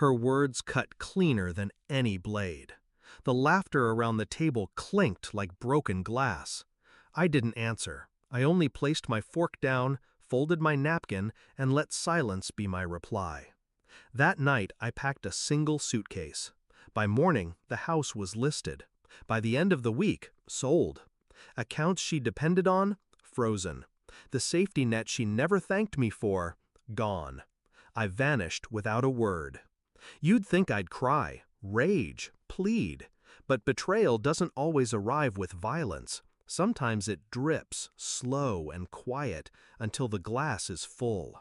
Her words cut cleaner than any blade. The laughter around the table clinked like broken glass. I didn't answer. I only placed my fork down, folded my napkin, and let silence be my reply. That night I packed a single suitcase. By morning, the house was listed. By the end of the week, sold. Accounts she depended on, frozen. The safety net she never thanked me for, gone. I vanished without a word. You'd think I'd cry, rage, plead. But betrayal doesn't always arrive with violence. Sometimes it drips, slow and quiet, until the glass is full.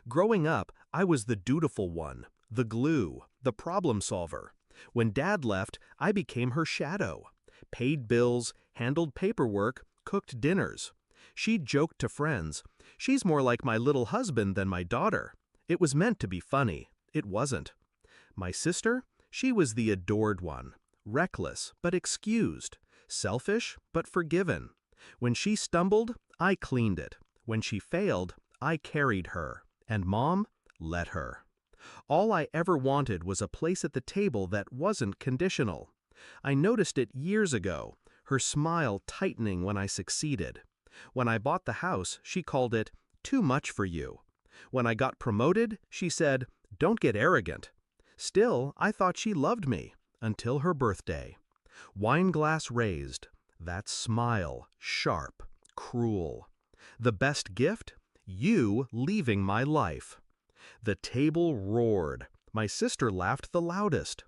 Growing up, I was the dutiful one, the glue, the problem solver. When Dad left, I became her shadow. Paid bills, handled paperwork, cooked dinners. She joked to friends, "She's more like my little husband than my daughter." It was meant to be funny. It wasn't. My sister? She was the adored one. Reckless, but excused. Selfish, but forgiven. When she stumbled, I cleaned it. When she failed, I carried her. And Mom let her. All I ever wanted was a place at the table that wasn't conditional. I noticed it years ago, her smile tightening when I succeeded. When I bought the house, she called it, "too much for you." When I got promoted, she said, "don't get arrogant." Still, I thought she loved me, until her birthday. Wine glass raised, that smile, sharp, cruel. The best gift? You leaving my life. The table roared. My sister laughed the loudest.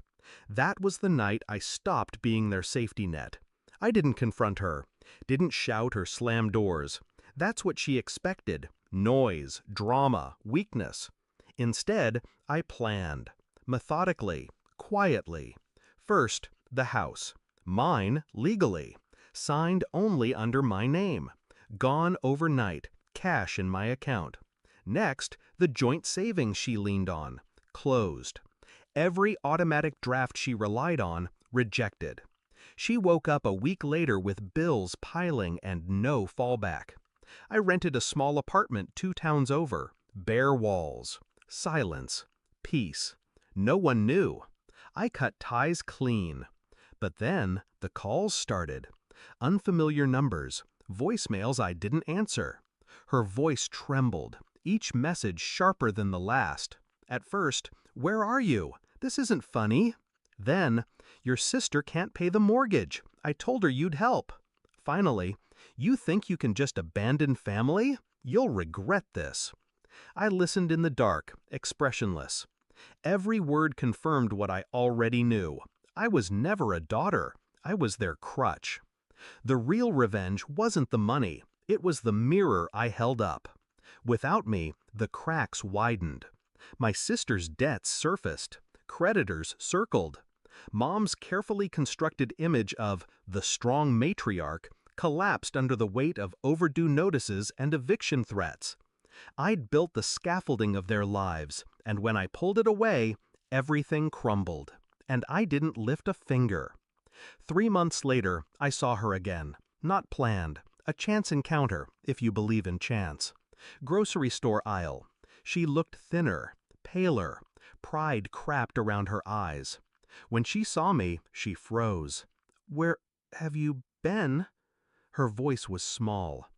That was the night I stopped being their safety net. I didn't confront her, didn't shout or slam doors. That's what she expected. Noise, drama, weakness. Instead, I planned. Methodically, quietly. First, the house. Mine, legally. Signed only under my name. Gone overnight, cash in my account. Next, the joint savings she leaned on. Closed. Every automatic draft she relied on, rejected. She woke up a week later with bills piling and no fallback. I rented a small apartment 2 towns over. Bare walls. Silence. Peace. No one knew. I cut ties clean. But then the calls started. Unfamiliar numbers. Voicemails I didn't answer. Her voice trembled, each message sharper than the last. At first, "Where are you? This isn't funny." Then, "Your sister can't pay the mortgage. I told her you'd help." Finally, "You think you can just abandon family? You'll regret this." I listened in the dark, expressionless. Every word confirmed what I already knew. I was never a daughter. I was their crutch. The real revenge wasn't the money. It was the mirror I held up. Without me, the cracks widened. My sister's debts surfaced. Creditors circled. Mom's carefully constructed image of the strong matriarch collapsed under the weight of overdue notices and eviction threats. I'd built the scaffolding of their lives, and when I pulled it away, everything crumbled. And I didn't lift a finger. 3 months later, I saw her again. Not planned. A chance encounter, if you believe in chance. Grocery store aisle. She looked thinner, paler. Pride crapped around her eyes. When she saw me, she froze. "Where have you been?" Her voice was small.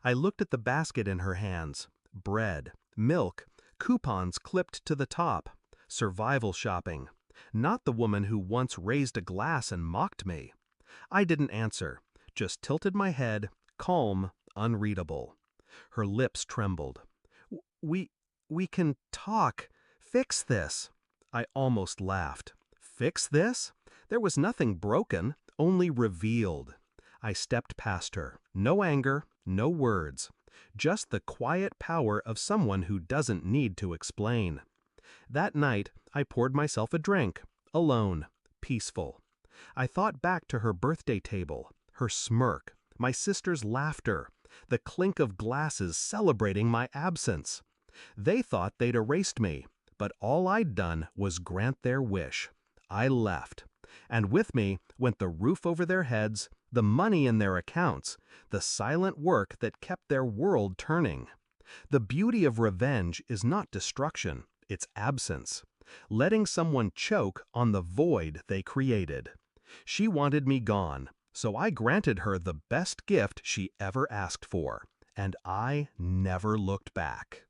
I looked at the basket in her hands. Bread, milk, coupons clipped to the top. Survival shopping. Not the woman who once raised a glass and mocked me. I didn't answer, just tilted my head, calm, unreadable. Her lips trembled. We can talk. Fix this." I almost laughed. Fix this? There was nothing broken, only revealed. I stepped past her. No anger, no words. Just the quiet power of someone who doesn't need to explain. That night, I poured myself a drink, alone, peaceful. I thought back to her birthday table, her smirk, my sister's laughter, the clink of glasses celebrating my absence. They thought they'd erased me, but all I'd done was grant their wish. I left, and with me went the roof over their heads, the money in their accounts, the silent work that kept their world turning. The beauty of revenge is not destruction, it's absence. letting someone choke on the void they created. She wanted me gone, so I granted her the best gift she ever asked for, and I never looked back.